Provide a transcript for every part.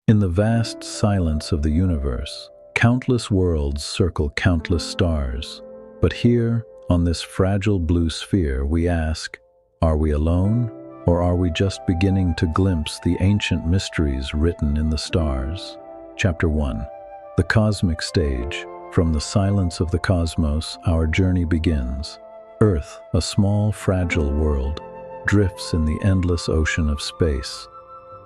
In the vast silence of the universe, countless worlds circle countless stars. But here, on this fragile blue sphere, we ask, are we alone, or are we just beginning to glimpse the ancient mysteries written in the stars? Chapter 1. The Cosmic Stage. From the silence of the cosmos, our journey begins. Earth, a small, fragile world, drifts in the endless ocean of space.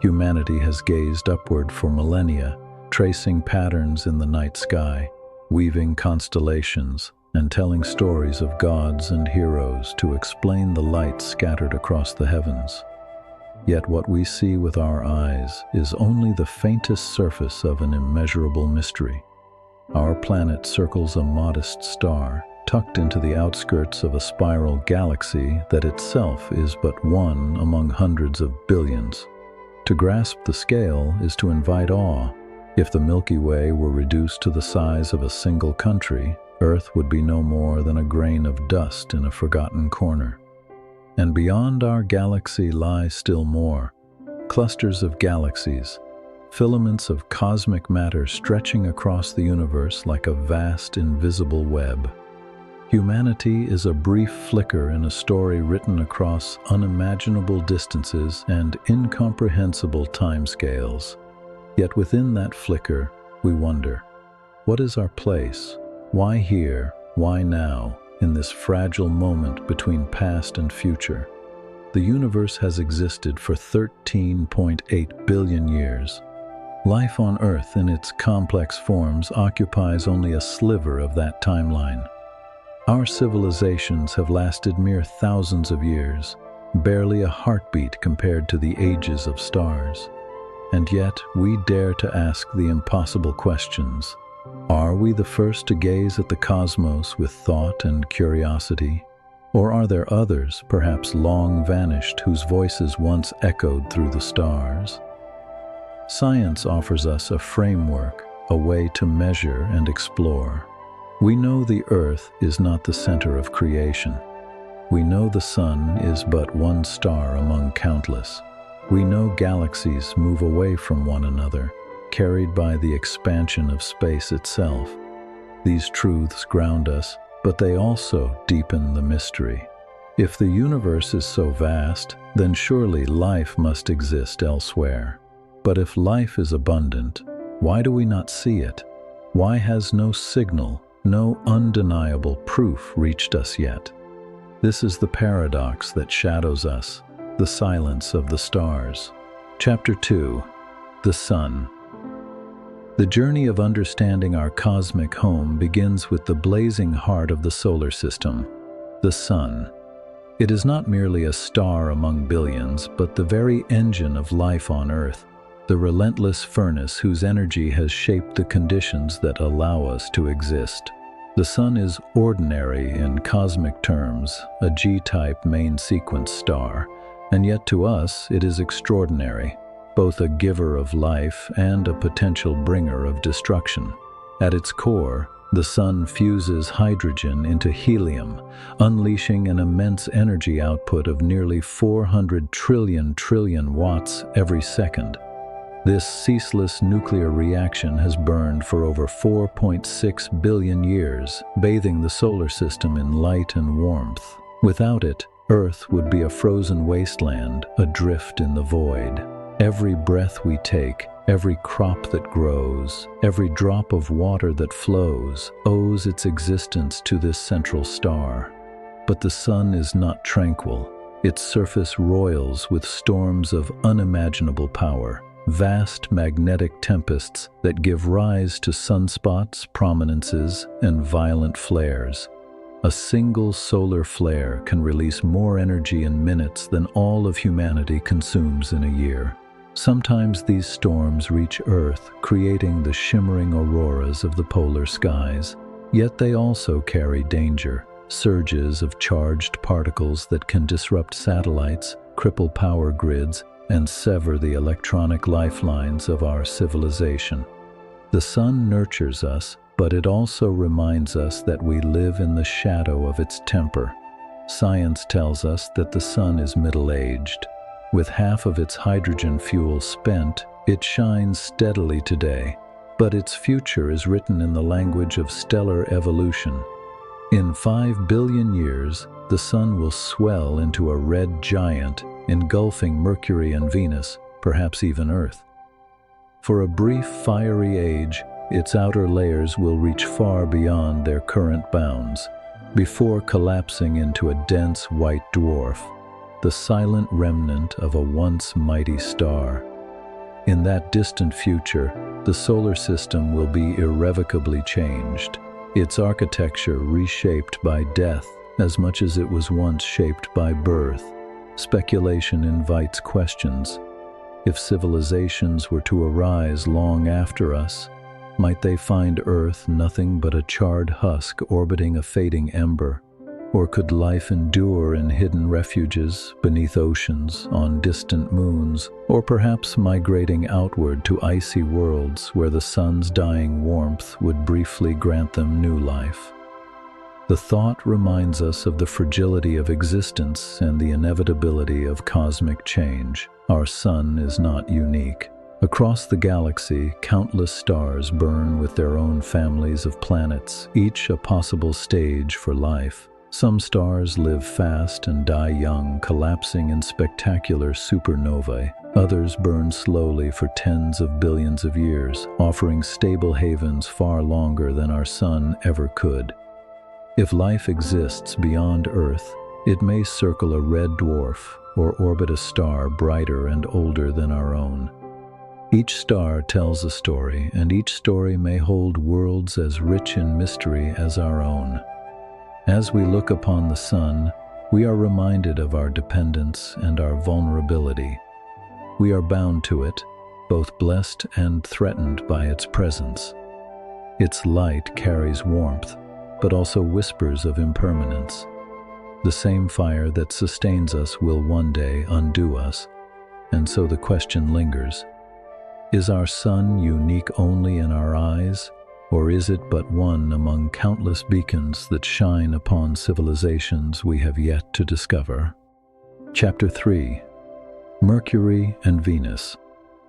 Humanity has gazed upward for millennia, tracing patterns in the night sky, weaving constellations, and telling stories of gods and heroes to explain the light scattered across the heavens. Yet what we see with our eyes is only the faintest surface of an immeasurable mystery. Our planet circles a modest star, tucked into the outskirts of a spiral galaxy that itself is but one among hundreds of billions. To grasp the scale is to invite awe. If the Milky Way were reduced to the size of a single country, Earth would be no more than a grain of dust in a forgotten corner. And beyond our galaxy lie still more, clusters of galaxies, filaments of cosmic matter stretching across the universe like a vast invisible web. Humanity is a brief flicker in a story written across unimaginable distances and incomprehensible timescales. Yet within that flicker, we wonder, what is our place? Why here, why now, in this fragile moment between past and future? The universe has existed for 13.8 billion years. Life on Earth in its complex forms occupies only a sliver of that timeline. Our civilizations have lasted mere thousands of years, barely a heartbeat compared to the ages of stars. And yet we dare to ask the impossible questions. Are we the first to gaze at the cosmos with thought and curiosity? Or are there others, perhaps long vanished, whose voices once echoed through the stars? Science offers us a framework, a way to measure and explore. We know the Earth is not the center of creation. We know the Sun is but one star among countless. We know galaxies move away from one another, carried by the expansion of space itself. These truths ground us, but they also deepen the mystery. If the universe is so vast, then surely life must exist elsewhere. But if life is abundant, why do we not see it? Why has no signal, no undeniable proof reached us yet? This is the paradox that shadows us, the silence of the stars. Chapter 2. The Sun. The journey of understanding our cosmic home begins with the blazing heart of the solar system, the Sun. It is not merely a star among billions, but the very engine of life on Earth, the relentless furnace whose energy has shaped the conditions that allow us to exist. The Sun is ordinary in cosmic terms, a G-type main sequence star, and yet to us it is extraordinary, both a giver of life and a potential bringer of destruction. At its core, the Sun fuses hydrogen into helium, unleashing an immense energy output of nearly 400 trillion watts every second. This ceaseless nuclear reaction has burned for over 4.6 billion years, bathing the solar system in light and warmth. Without it, Earth would be a frozen wasteland, adrift in the void. Every breath we take, every crop that grows, every drop of water that flows, owes its existence to this central star. But the Sun is not tranquil. Its surface roils with storms of unimaginable power. Vast magnetic tempests that give rise to sunspots, prominences, and violent flares. A single solar flare can release more energy in minutes than all of humanity consumes in a year. Sometimes these storms reach Earth, creating the shimmering auroras of the polar skies. Yet they also carry danger, surges of charged particles that can disrupt satellites, cripple power grids, and sever the electronic lifelines of our civilization. The Sun nurtures us, but it also reminds us that we live in the shadow of its temper. Science tells us that the Sun is middle-aged. With half of its hydrogen fuel spent, It shines steadily today, but its future is written in the language of stellar evolution. In 5 billion years, the Sun will swell into a red giant, engulfing Mercury and Venus, perhaps even Earth. For a brief fiery age, its outer layers will reach far beyond their current bounds, before collapsing into a dense white dwarf, the silent remnant of a once mighty star. In that distant future, the solar system will be irrevocably changed, its architecture reshaped by death as much as it was once shaped by birth. Speculation invites questions. If civilizations were to arise long after us, might they find Earth nothing but a charred husk orbiting a fading ember? Or could life endure in hidden refuges, beneath oceans, on distant moons, or perhaps migrating outward to icy worlds where the sun's dying warmth would briefly grant them new life? The thought reminds us of the fragility of existence and the inevitability of cosmic change. Our sun is not unique. Across the galaxy, countless stars burn with their own families of planets, each a possible stage for life. Some stars live fast and die young, collapsing in spectacular supernovae. Others burn slowly for tens of billions of years, offering stable havens far longer than our sun ever could. If life exists beyond Earth, it may circle a red dwarf or orbit a star brighter and older than our own. Each star tells a story, and each story may hold worlds as rich in mystery as our own. As we look upon the sun, we are reminded of our dependence and our vulnerability. We are bound to it, both blessed and threatened by its presence. Its light carries warmth, but also whispers of impermanence. The same fire that sustains us will one day undo us, and so the question lingers. Is our sun unique only in our eyes, or is it but one among countless beacons that shine upon civilizations we have yet to discover? Chapter 3. Mercury and Venus.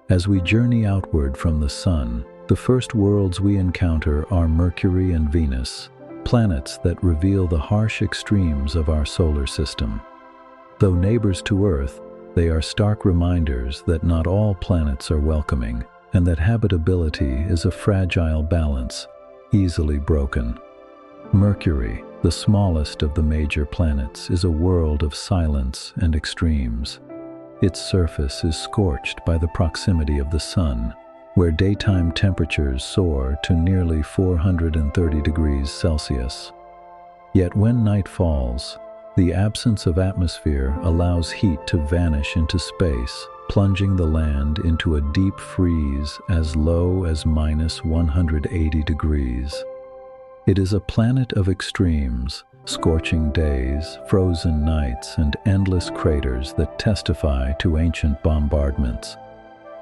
As we journey outward from the sun, the first worlds we encounter are Mercury and Venus, planets that reveal the harsh extremes of our solar system. Though neighbors to Earth, they are stark reminders that not all planets are welcoming, and that habitability is a fragile balance, easily broken. Mercury, the smallest of the major planets, is a world of silence and extremes. Its surface is scorched by the proximity of the sun, where daytime temperatures soar to nearly 430 degrees Celsius. Yet when night falls, the absence of atmosphere allows heat to vanish into space, plunging the land into a deep freeze as low as -180 degrees. It is a planet of extremes, scorching days, frozen nights, and endless craters that testify to ancient bombardments.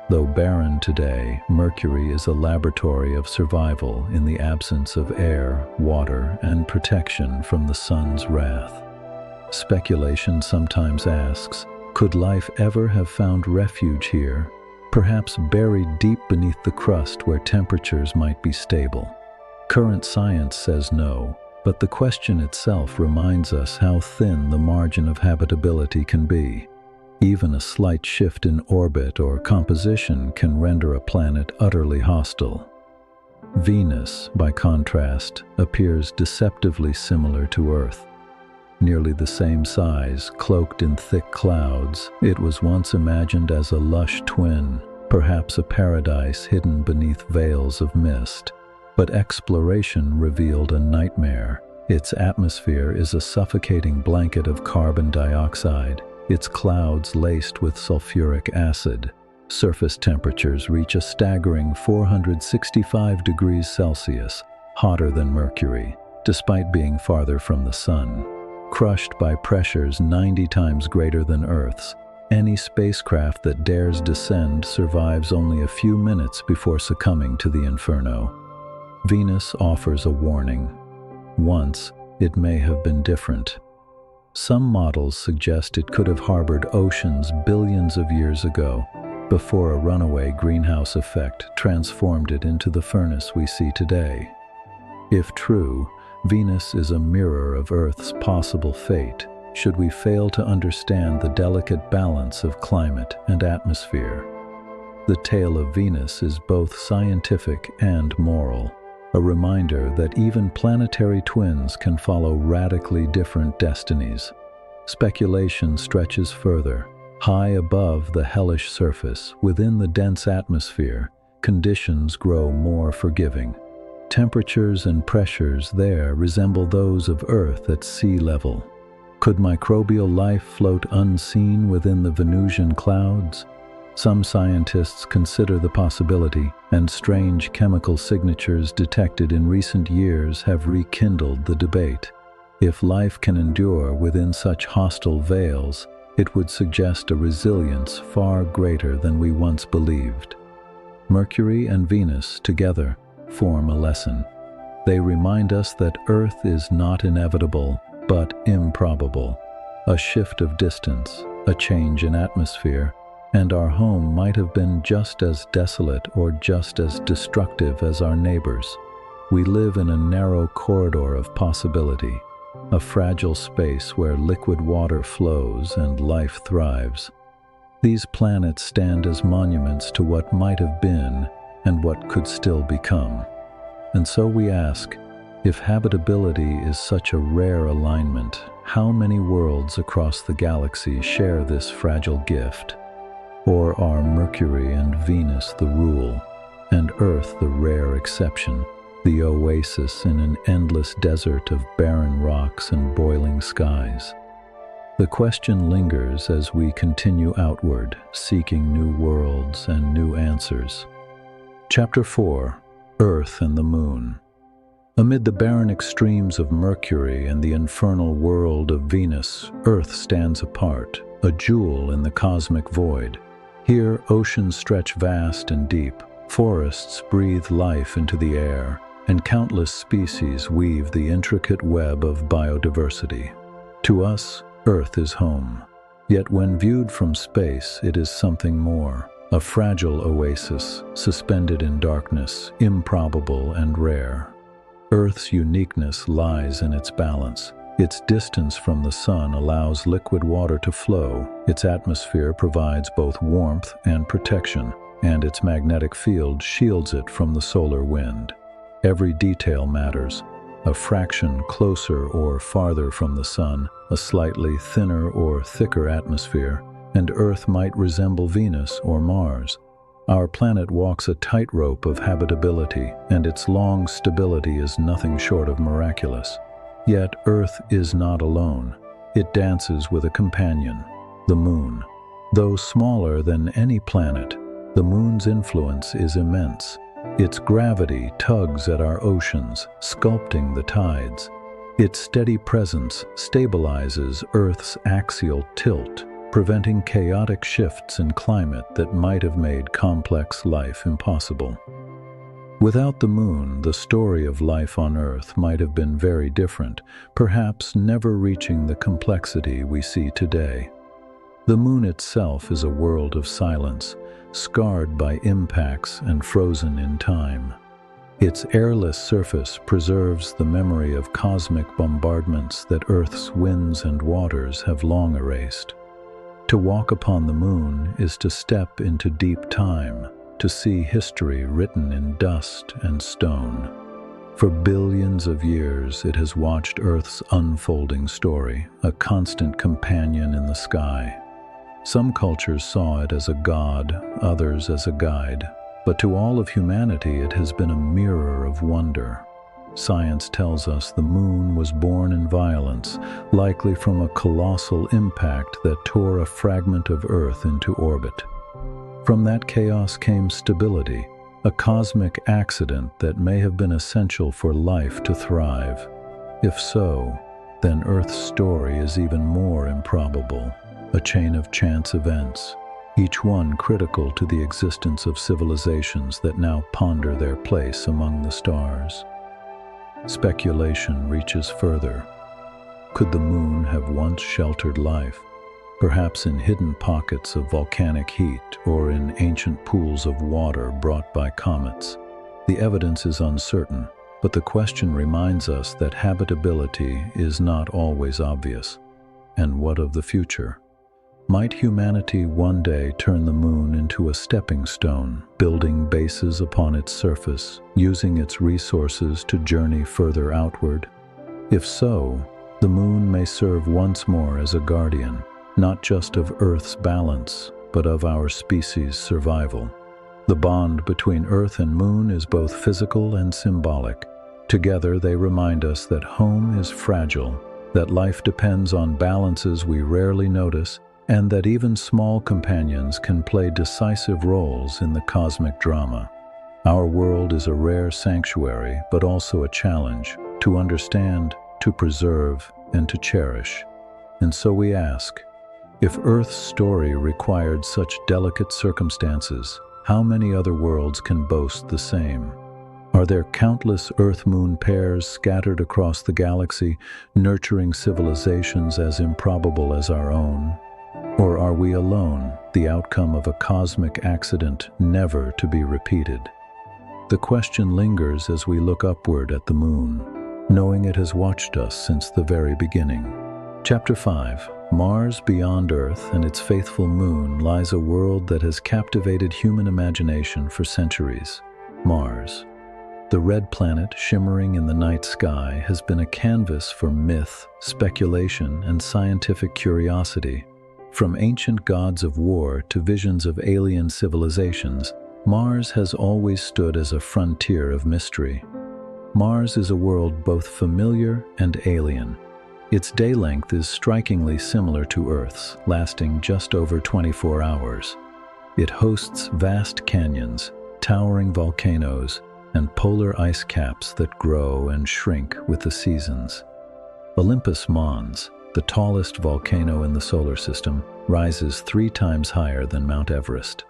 Though barren today, Mercury is a laboratory of survival in the absence of air, water, and protection from the sun's wrath. Speculation sometimes asks, could life ever have found refuge here, perhaps buried deep beneath the crust where temperatures might be stable? Current science says no, but the question itself reminds us how thin the margin of habitability can be. Even a slight shift in orbit or composition can render a planet utterly hostile. Venus, by contrast, appears deceptively similar to Earth. Nearly the same size, cloaked in thick clouds, it was once imagined as a lush twin, perhaps a paradise hidden beneath veils of mist. But exploration revealed a nightmare. Its atmosphere is a suffocating blanket of carbon dioxide, its clouds laced with sulfuric acid. Surface temperatures reach a staggering 465 degrees Celsius, hotter than Mercury, despite being farther from the sun. Crushed by pressures 90 times greater than Earth's, any spacecraft that dares descend survives only a few minutes before succumbing to the inferno. Venus offers a warning. Once, it may have been different. Some models suggest it could have harbored oceans billions of years ago, before a runaway greenhouse effect transformed it into the furnace we see today. If true, Venus is a mirror of Earth's possible fate should we fail to understand the delicate balance of climate and atmosphere. The tale of Venus is both scientific and moral, a reminder that even planetary twins can follow radically different destinies. Speculation stretches further. High above the hellish surface, within the dense atmosphere, conditions grow more forgiving. Temperatures and pressures there resemble those of Earth at sea level. Could microbial life float unseen within the Venusian clouds? Some scientists consider the possibility, and strange chemical signatures detected in recent years have rekindled the debate. If life can endure within such hostile veils, it would suggest a resilience far greater than we once believed. Mercury and Venus together form a lesson. They remind us that Earth is not inevitable, but improbable. A shift of distance, a change in atmosphere, and our home might have been just as desolate or just as destructive as our neighbors. We live in a narrow corridor of possibility, a fragile space where liquid water flows and life thrives. These planets stand as monuments to what might have been and what could still become. And so we ask, if habitability is such a rare alignment, how many worlds across the galaxy share this fragile gift? Or are Mercury and Venus the rule, and Earth the rare exception, the oasis in an endless desert of barren rocks and boiling skies? The question lingers as we continue outward, seeking new worlds and new answers. Chapter 4: Earth and the Moon. Amid the barren extremes of Mercury and the infernal world of Venus, Earth stands apart, a jewel in the cosmic void. Here, oceans stretch vast and deep, forests breathe life into the air, and countless species weave the intricate web of biodiversity. To us, Earth is home. Yet when viewed from space, it is something more, a fragile oasis, suspended in darkness, improbable and rare. Earth's uniqueness lies in its balance. Its distance from the sun allows liquid water to flow, its atmosphere provides both warmth and protection, and its magnetic field shields it from the solar wind. Every detail matters. A fraction closer or farther from the sun, a slightly thinner or thicker atmosphere, and Earth might resemble Venus or Mars. Our planet walks a tightrope of habitability, and its long stability is nothing short of miraculous. Yet Earth is not alone. It dances with a companion, the Moon. Though smaller than any planet, the Moon's influence is immense. Its gravity tugs at our oceans, sculpting the tides. Its steady presence stabilizes Earth's axial tilt, preventing chaotic shifts in climate that might have made complex life impossible. Without the Moon, the story of life on Earth might have been very different, perhaps never reaching the complexity we see today. The Moon itself is a world of silence, scarred by impacts and frozen in time. Its airless surface preserves the memory of cosmic bombardments that Earth's winds and waters have long erased. To walk upon the Moon is to step into deep time, to see history written in dust and stone. For billions of years, it has watched Earth's unfolding story, a constant companion in the sky. Some cultures saw it as a god, others as a guide, but to all of humanity it has been a mirror of wonder. Science tells us the Moon was born in violence, likely from a colossal impact that tore a fragment of Earth into orbit. From that chaos came stability, a cosmic accident that may have been essential for life to thrive. If so, then Earth's story is even more improbable, a chain of chance events, each one critical to the existence of civilizations that now ponder their place among the stars. Speculation reaches further. Could the Moon have once sheltered life? perhaps in hidden pockets of volcanic heat or in ancient pools of water brought by comets. The evidence is uncertain, but the question reminds us that habitability is not always obvious. And what of the future? Might humanity one day turn the moon into a stepping stone, building bases upon its surface, using its resources to journey further outward? If so, the moon may serve once more as a guardian, not just of Earth's balance, but of our species' survival. The bond between Earth and Moon is both physical and symbolic. Together they remind us that home is fragile, that life depends on balances we rarely notice, and that even small companions can play decisive roles in the cosmic drama. Our world is a rare sanctuary, but also a challenge to understand, to preserve, and to cherish. And so we ask, if Earth's story required such delicate circumstances, how many other worlds can boast the same? Are there countless Earth-Moon pairs scattered across the galaxy, nurturing civilizations as improbable as our own? Or are we alone, the outcome of a cosmic accident never to be repeated? The question lingers as we look upward at the moon, knowing it has watched us since the very beginning. Chapter 5. Mars beyond Earth and its faithful moon lies a world that has captivated human imagination for centuries. Mars. The red planet shimmering in the night sky has been a canvas for myth, speculation, and scientific curiosity. From ancient gods of war to visions of alien civilizations, Mars has always stood as a frontier of mystery. Mars is a world both familiar and alien. Its day length is strikingly similar to Earth's, lasting just over 24 hours. It hosts vast canyons, towering volcanoes, and polar ice caps that grow and shrink with the seasons. Olympus Mons, the tallest volcano in the solar system, rises 3 times higher than Mount Everest.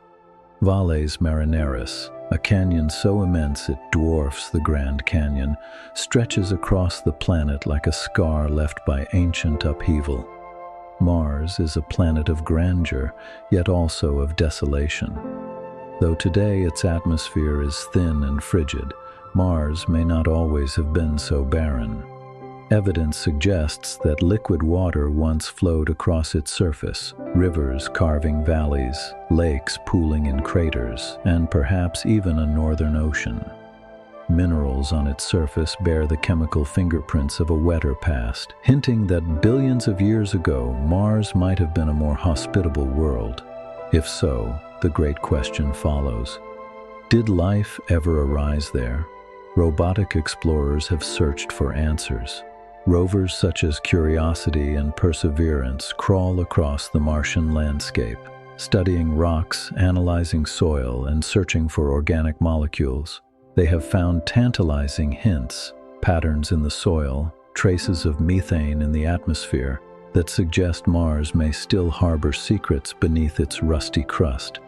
Valles Marineris, a canyon so immense it dwarfs the Grand Canyon, stretches across the planet like a scar left by ancient upheaval. Mars is a planet of grandeur, yet also of desolation. Though today its atmosphere is thin and frigid, Mars may not always have been so barren. Evidence suggests that liquid water once flowed across its surface, rivers carving valleys, lakes pooling in craters, and perhaps even a northern ocean. Minerals on its surface bear the chemical fingerprints of a wetter past, hinting that billions of years ago Mars might have been a more hospitable world. If so, the great question follows: did life ever arise there? Robotic explorers have searched for answers. Rovers such as Curiosity and Perseverance crawl across the Martian landscape, studying rocks, analyzing soil, and searching for organic molecules. They have found tantalizing hints, patterns in the soil, traces of methane in the atmosphere that suggest Mars may still harbor secrets beneath its rusty crust.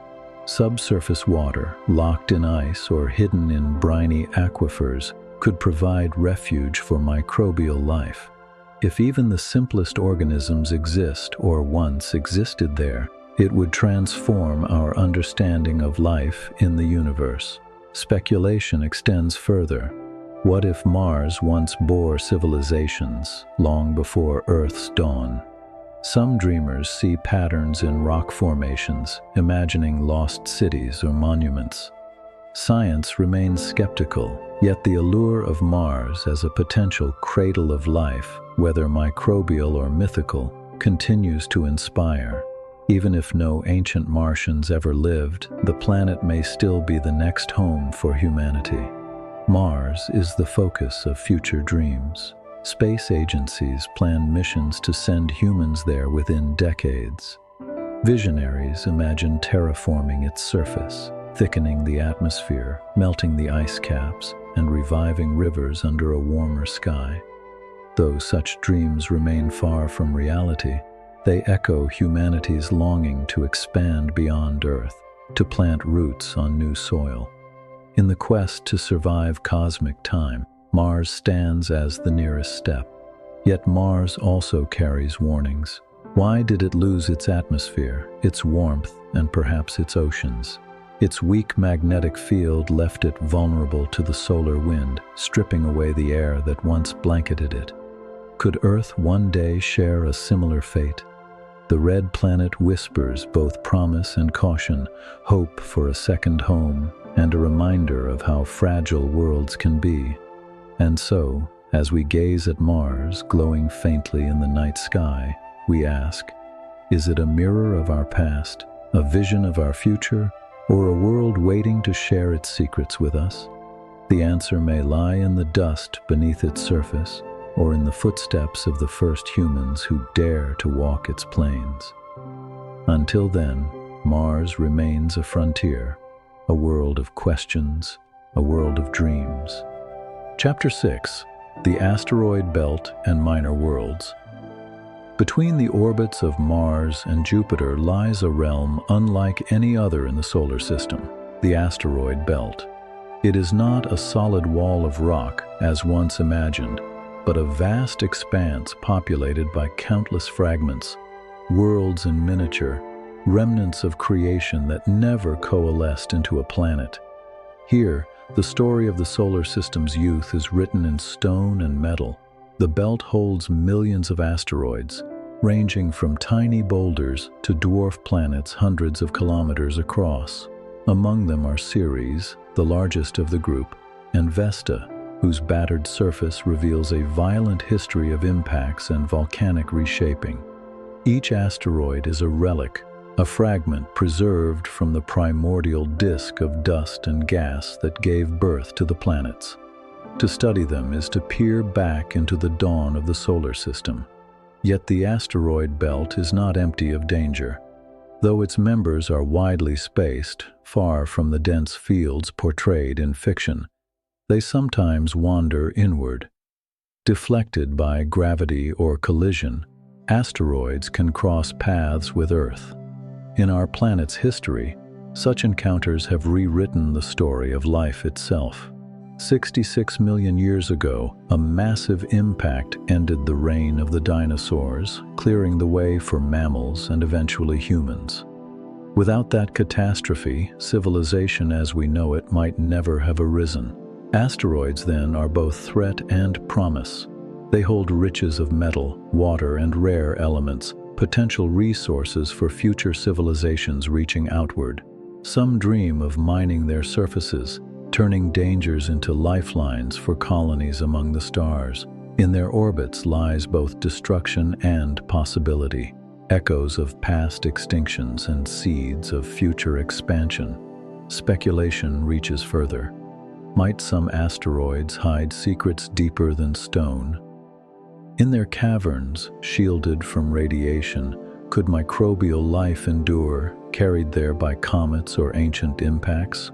Subsurface water, locked in ice or hidden in briny aquifers, could provide refuge for microbial life. If even the simplest organisms exist or once existed there, it would transform our understanding of life in the universe. Speculation extends further. What if Mars once bore civilizations long before Earth's dawn? Some dreamers see patterns in rock formations, imagining lost cities or monuments. Science remains skeptical, yet the allure of Mars as a potential cradle of life, whether microbial or mythical, continues to inspire. Even if no ancient Martians ever lived, the planet may still be the next home for humanity. Mars is the focus of future dreams. Space agencies plan missions to send humans there within decades. Visionaries imagine terraforming its surface, thickening the atmosphere, melting the ice caps, and reviving rivers under a warmer sky. Though such dreams remain far from reality, they echo humanity's longing to expand beyond Earth, to plant roots on new soil. In the quest to survive cosmic time, Mars stands as the nearest step. Yet Mars also carries warnings. Why did it lose its atmosphere, its warmth, and perhaps its oceans? Its weak magnetic field left it vulnerable to the solar wind, stripping away the air that once blanketed it. Could Earth one day share a similar fate? The red planet whispers both promise and caution, hope for a second home, and a reminder of how fragile worlds can be. And so, as we gaze at Mars glowing faintly in the night sky, we ask, is it a mirror of our past, a vision of our future, or a world waiting to share its secrets with us? The answer may lie in the dust beneath its surface, or in the footsteps of the first humans who dare to walk its plains. Until then, Mars remains a frontier, a world of questions, a world of dreams. Chapter 6: The Asteroid Belt and Minor Worlds. Between the orbits of Mars and Jupiter lies a realm unlike any other in the solar system, the asteroid belt. It is not a solid wall of rock, as once imagined, but a vast expanse populated by countless fragments, worlds in miniature, remnants of creation that never coalesced into a planet. Here, the story of the solar system's youth is written in stone and metal. The belt holds millions of asteroids, ranging from tiny boulders to dwarf planets hundreds of kilometers across. Among them are Ceres, the largest of the group, and Vesta, whose battered surface reveals a violent history of impacts and volcanic reshaping. Each asteroid is a relic, a fragment preserved from the primordial disk of dust and gas that gave birth to the planets. To study them is to peer back into the dawn of the solar system. Yet the asteroid belt is not empty of danger. Though its members are widely spaced, far from the dense fields portrayed in fiction, they sometimes wander inward. Deflected by gravity or collision, asteroids can cross paths with Earth. In our planet's history, such encounters have rewritten the story of life itself. 66 million years ago, a massive impact ended the reign of the dinosaurs, clearing the way for mammals and eventually humans. Without that catastrophe, civilization as we know it might never have arisen. Asteroids, then, are both threat and promise. They hold riches of metal, water, and rare elements, potential resources for future civilizations reaching outward. Some dream of mining their surfaces, turning dangers into lifelines for colonies among the stars. In their orbits lies both destruction and possibility, echoes of past extinctions and seeds of future expansion. Speculation reaches further. Might some asteroids hide secrets deeper than stone? In their caverns, shielded from radiation, could microbial life endure, carried there by comets or ancient impacts?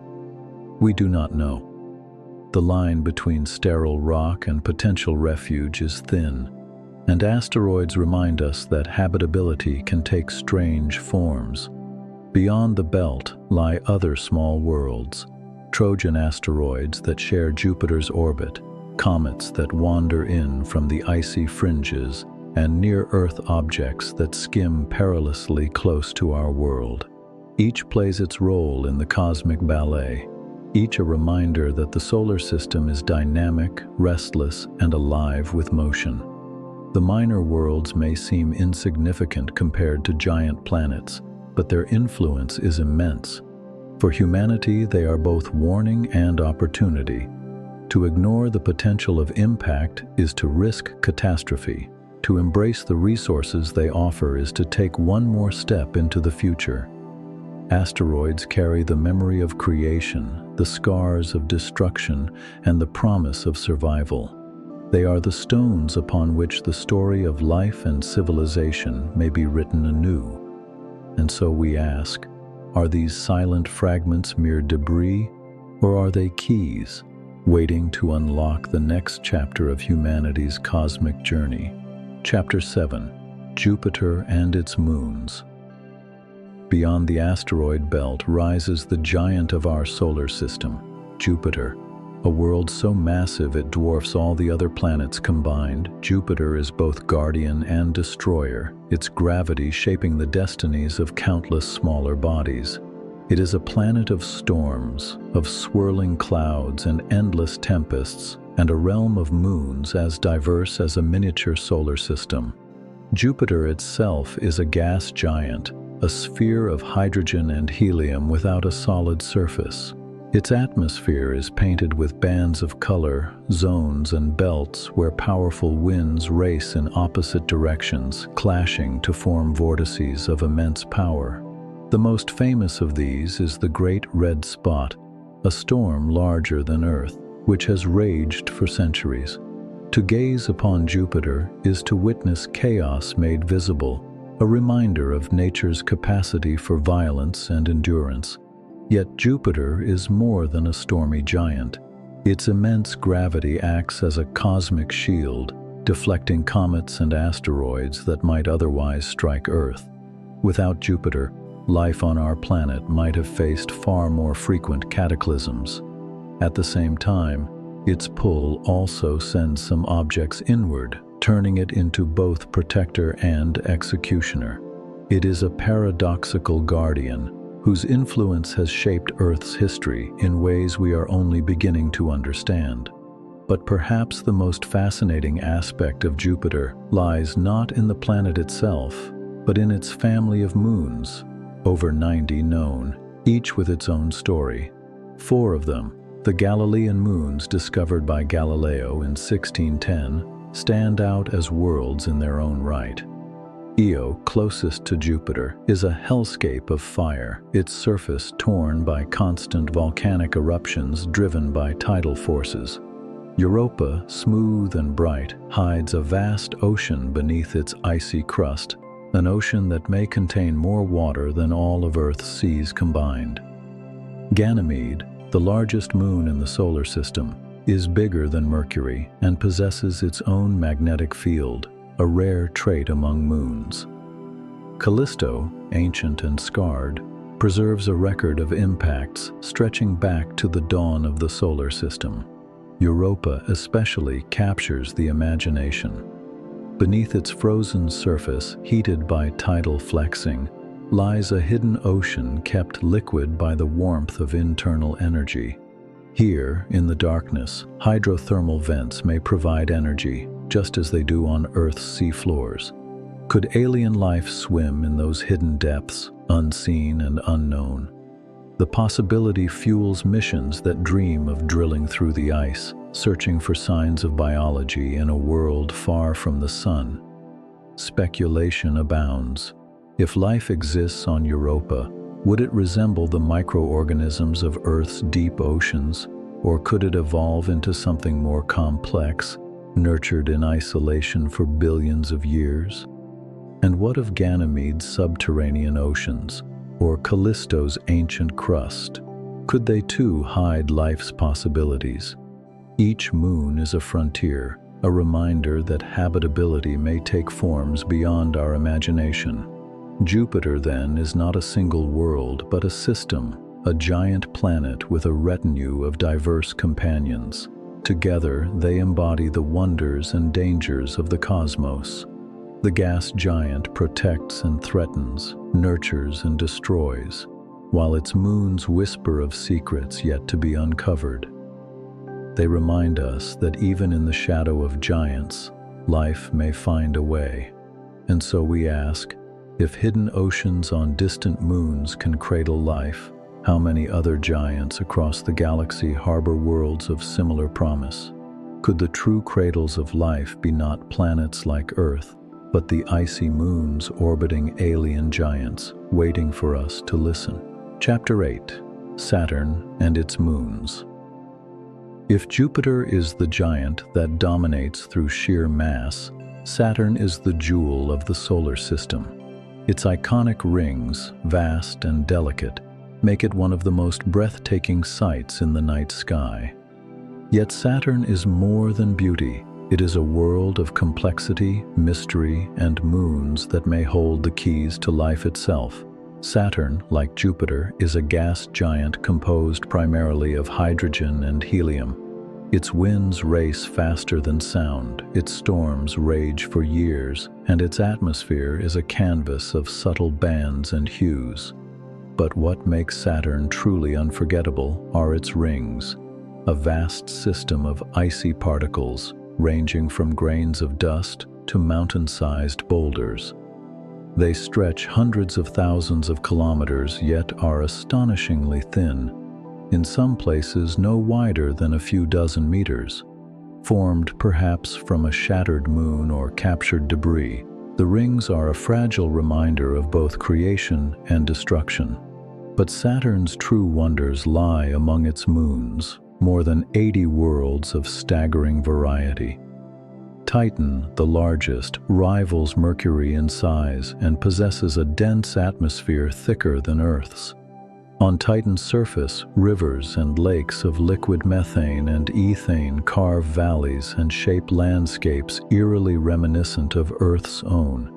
We do not know. The line between sterile rock and potential refuge is thin, and asteroids remind us that habitability can take strange forms. Beyond the belt lie other small worlds, Trojan asteroids that share Jupiter's orbit, comets that wander in from the icy fringes, and near-Earth objects that skim perilously close to our world. Each plays its role in the cosmic ballet, each a reminder that the solar system is dynamic, restless, and alive with motion. The minor worlds may seem insignificant compared to giant planets, but their influence is immense. For humanity, they are both warning and opportunity. To ignore the potential of impact is to risk catastrophe. To embrace the resources they offer is to take one more step into the future. Asteroids carry the memory of creation, the scars of destruction, and the promise of survival. They are the stones upon which the story of life and civilization may be written anew. And so we ask, are these silent fragments mere debris, or are they keys, waiting to unlock the next chapter of humanity's cosmic journey? Chapter 7: Jupiter and its Moons. Beyond the asteroid belt rises the giant of our solar system, Jupiter. A world so massive it dwarfs all the other planets combined, Jupiter is both guardian and destroyer, its gravity shaping the destinies of countless smaller bodies. It is a planet of storms, of swirling clouds and endless tempests, and a realm of moons as diverse as a miniature solar system. Jupiter itself is a gas giant, a sphere of hydrogen and helium without a solid surface. Its atmosphere is painted with bands of color, zones and belts where powerful winds race in opposite directions, clashing to form vortices of immense power. The most famous of these is the Great Red Spot, a storm larger than Earth, which has raged for centuries. To gaze upon Jupiter is to witness chaos made visible, a reminder of nature's capacity for violence and endurance. Yet Jupiter is more than a stormy giant. Its immense gravity acts as a cosmic shield, deflecting comets and asteroids that might otherwise strike Earth. Without Jupiter, life on our planet might have faced far more frequent cataclysms. At the same time, its pull also sends some objects inward, turning it into both protector and executioner. It is a paradoxical guardian, whose influence has shaped Earth's history in ways we are only beginning to understand. But perhaps the most fascinating aspect of Jupiter lies not in the planet itself, but in its family of moons, over 90 known, each with its own story. 4 of them, the Galilean moons discovered by Galileo in 1610, stand out as worlds in their own right. Io, closest to Jupiter, is a hellscape of fire, its surface torn by constant volcanic eruptions driven by tidal forces. Europa, smooth and bright, hides a vast ocean beneath its icy crust, an ocean that may contain more water than all of Earth's seas combined. Ganymede, the largest moon in the solar system, is bigger than Mercury and possesses its own magnetic field, a rare trait among moons. Callisto, ancient and scarred, preserves a record of impacts stretching back to the dawn of the solar system. Europa especially captures the imagination. Beneath its frozen surface, heated by tidal flexing, lies a hidden ocean kept liquid by the warmth of internal energy. Here, in the darkness, hydrothermal vents may provide energy, just as they do on Earth's seafloors. Could alien life swim in those hidden depths, unseen and unknown? The possibility fuels missions that dream of drilling through the ice, searching for signs of biology in a world far from the sun. Speculation abounds. If life exists on Europa, would it resemble the microorganisms of Earth's deep oceans, or could it evolve into something more complex, nurtured in isolation for billions of years? And what of Ganymede's subterranean oceans, or Callisto's ancient crust? Could they too hide life's possibilities? Each moon is a frontier, a reminder that habitability may take forms beyond our imagination. Jupiter, then, is not a single world, but a system, a giant planet with a retinue of diverse companions. Together, they embody the wonders and dangers of the cosmos. The gas giant protects and threatens, nurtures and destroys, while its moons whisper of secrets yet to be uncovered. They remind us that even in the shadow of giants, life may find a way. And so we ask, if hidden oceans on distant moons can cradle life, how many other giants across the galaxy harbor worlds of similar promise? Could the true cradles of life be not planets like Earth, but the icy moons orbiting alien giants, waiting for us to listen? Chapter 8: Saturn and its Moons. If Jupiter is the giant that dominates through sheer mass, Saturn is the jewel of the solar system. Its iconic rings, vast and delicate, make it one of the most breathtaking sights in the night sky. Yet Saturn is more than beauty. It is a world of complexity, mystery, and moons that may hold the keys to life itself. Saturn, like Jupiter, is a gas giant composed primarily of hydrogen and helium. Its winds race faster than sound, its storms rage for years, and its atmosphere is a canvas of subtle bands and hues. But what makes Saturn truly unforgettable are its rings, a vast system of icy particles ranging from grains of dust to mountain-sized boulders. They stretch hundreds of thousands of kilometers, yet are astonishingly thin, in some places no wider than a few dozen meters. Formed perhaps from a shattered moon or captured debris, the rings are a fragile reminder of both creation and destruction. But Saturn's true wonders lie among its moons, more than 80 worlds of staggering variety. Titan, the largest, rivals Mercury in size and possesses a dense atmosphere thicker than Earth's. On Titan's surface, rivers and lakes of liquid methane and ethane carve valleys and shape landscapes eerily reminiscent of Earth's own.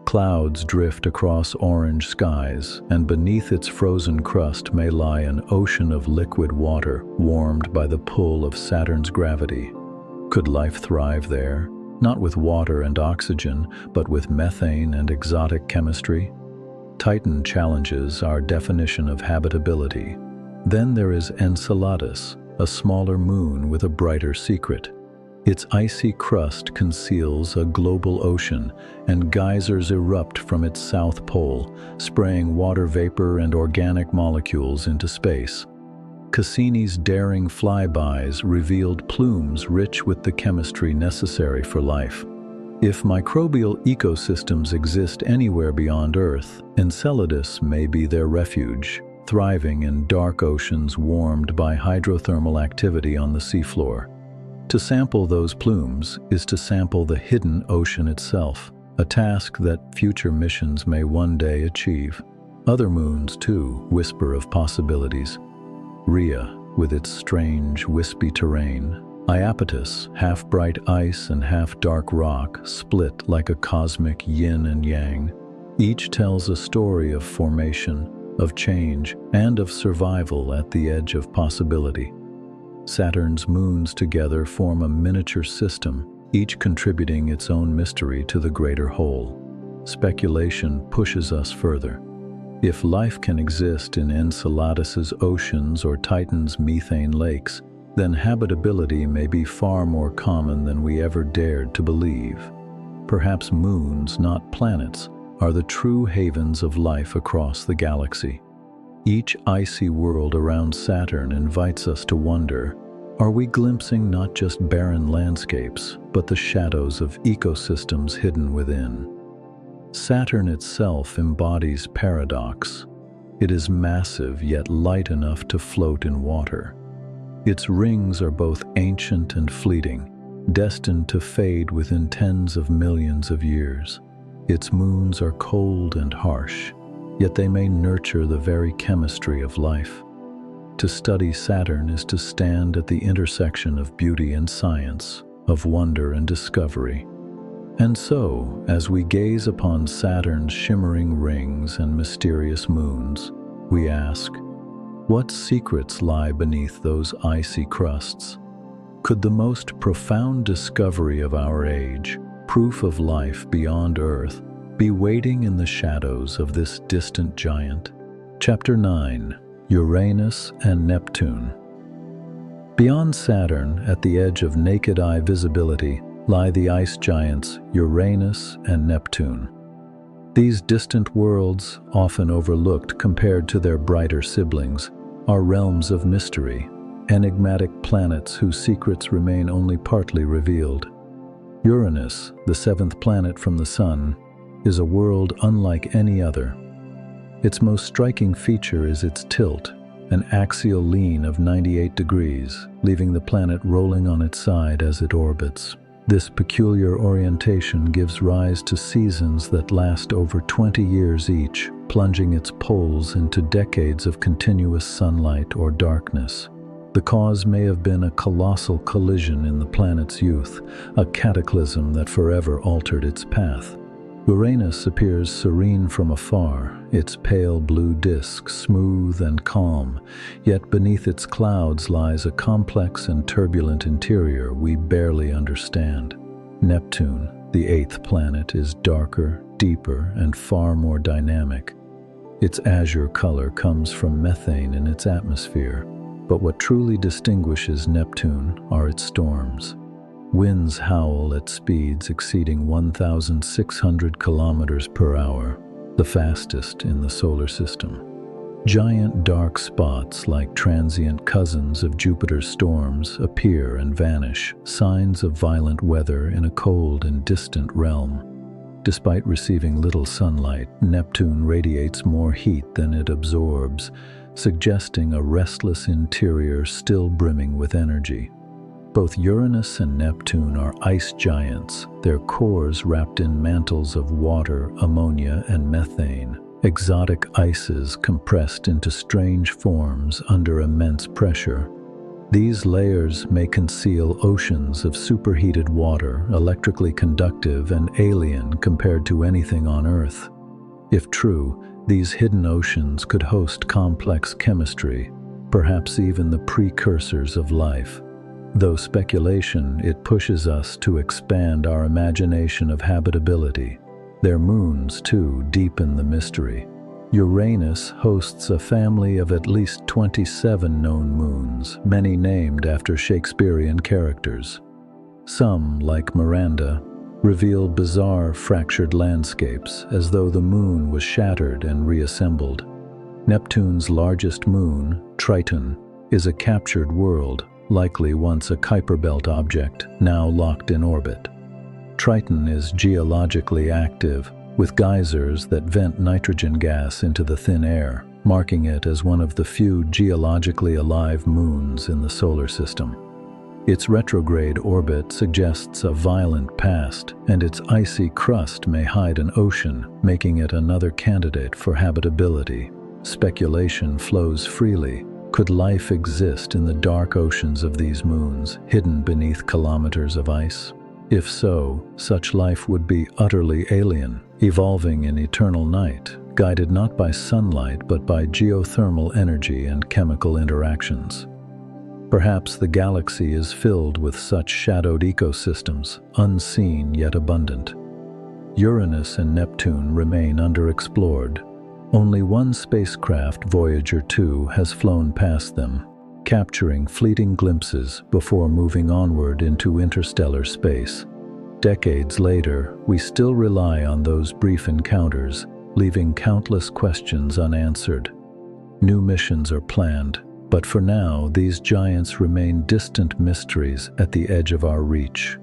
Clouds drift across orange skies, and beneath its frozen crust may lie an ocean of liquid water warmed by the pull of Saturn's gravity. Could life thrive there? Not with water and oxygen, but with methane and exotic chemistry? Titan challenges our definition of habitability. Then there is Enceladus, a smaller moon with a brighter secret. Its icy crust conceals a global ocean, and geysers erupt from its south pole, spraying water vapor and organic molecules into space. Cassini's daring flybys revealed plumes rich with the chemistry necessary for life. If microbial ecosystems exist anywhere beyond Earth, Enceladus may be their refuge, thriving in dark oceans warmed by hydrothermal activity on the seafloor. To sample those plumes is to sample the hidden ocean itself, a task that future missions may one day achieve. Other moons, too, whisper of possibilities. Rhea, with its strange, wispy terrain, Iapetus, half bright ice and half dark rock, split like a cosmic yin and yang. Each tells a story of formation, of change, and of survival at the edge of possibility. Saturn's moons together form a miniature system, each contributing its own mystery to the greater whole. Speculation pushes us further. If life can exist in Enceladus's oceans or Titan's methane lakes, then habitability may be far more common than we ever dared to believe. Perhaps moons, not planets, are the true havens of life across the galaxy. Each icy world around Saturn invites us to wonder, are we glimpsing not just barren landscapes, but the shadows of ecosystems hidden within? Saturn itself embodies paradox. It is massive yet light enough to float in water. Its rings are both ancient and fleeting, destined to fade within tens of millions of years. Its moons are cold and harsh, yet they may nurture the very chemistry of life. To study Saturn is to stand at the intersection of beauty and science, of wonder and discovery. And so, as we gaze upon Saturn's shimmering rings and mysterious moons, we ask, what secrets lie beneath those icy crusts? Could the most profound discovery of our age, proof of life beyond Earth, be waiting in the shadows of this distant giant? Chapter 9. Uranus and Neptune. Beyond Saturn, at the edge of naked-eye visibility, lie the ice giants Uranus and Neptune. These distant worlds, often overlooked compared to their brighter siblings, are realms of mystery, enigmatic planets whose secrets remain only partly revealed. Uranus, the seventh planet from the Sun, is a world unlike any other. Its most striking feature is its tilt, an axial lean of 98 degrees, leaving the planet rolling on its side as it orbits. This peculiar orientation gives rise to seasons that last over 20 years each, plunging its poles into decades of continuous sunlight or darkness. The cause may have been a colossal collision in the planet's youth, a cataclysm that forever altered its path. Uranus appears serene from afar, its pale blue disk smooth and calm, yet beneath its clouds lies a complex and turbulent interior we barely understand. Neptune, the eighth planet, is darker, deeper, and far more dynamic. Its azure color comes from methane in its atmosphere, but what truly distinguishes Neptune are its storms. Winds howl at speeds exceeding 1,600 kilometers per hour, the fastest in the solar system. Giant dark spots like transient cousins of Jupiter's storms appear and vanish, signs of violent weather in a cold and distant realm. Despite receiving little sunlight, Neptune radiates more heat than it absorbs, suggesting a restless interior still brimming with energy. Both Uranus and Neptune are ice giants, their cores wrapped in mantles of water, ammonia, and methane, exotic ices compressed into strange forms under immense pressure. These layers may conceal oceans of superheated water, electrically conductive and alien compared to anything on Earth. If true, these hidden oceans could host complex chemistry, perhaps even the precursors of life. Though speculation, it pushes us to expand our imagination of habitability. Their moons, too, deepen the mystery. Uranus hosts a family of at least 27 known moons, many named after Shakespearean characters. Some, like Miranda, reveal bizarre fractured landscapes as though the moon was shattered and reassembled. Neptune's largest moon, Triton, is a captured world, likely once a Kuiper belt object, now locked in orbit. Triton is geologically active, with geysers that vent nitrogen gas into the thin air, marking it as one of the few geologically alive moons in the solar system. Its retrograde orbit suggests a violent past, and its icy crust may hide an ocean, making it another candidate for habitability. Speculation flows freely. Could life exist in the dark oceans of these moons, hidden beneath kilometers of ice? If so, such life would be utterly alien, evolving in eternal night, guided not by sunlight but by geothermal energy and chemical interactions. Perhaps the galaxy is filled with such shadowed ecosystems, unseen yet abundant. Uranus and Neptune remain underexplored. Only one spacecraft, Voyager 2, has flown past them, capturing fleeting glimpses before moving onward into interstellar space. Decades later, we still rely on those brief encounters, leaving countless questions unanswered. New missions are planned, but for now, these giants remain distant mysteries at the edge of our reach.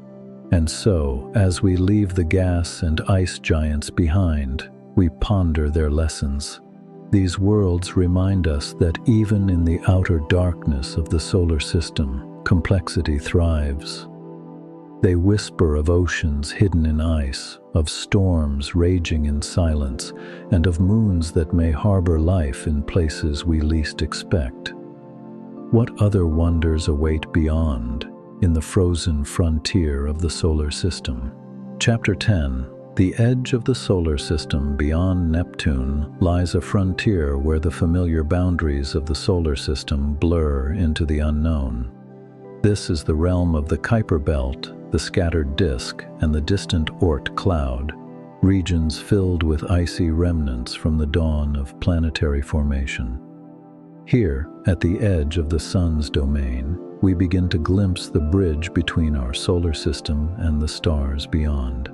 And so, as we leave the gas and ice giants behind, we ponder their lessons. These worlds remind us that even in the outer darkness of the solar system, complexity thrives. They whisper of oceans hidden in ice, of storms raging in silence, and of moons that may harbor life in places we least expect. What other wonders await beyond, in the frozen frontier of the solar system? Chapter 10. The edge of the solar system beyond Neptune lies a frontier where the familiar boundaries of the solar system blur into the unknown. This is the realm of the Kuiper belt, the scattered disk, and the distant Oort cloud, regions filled with icy remnants from the dawn of planetary formation. Here, at the edge of the Sun's domain, we begin to glimpse the bridge between our solar system and the stars beyond.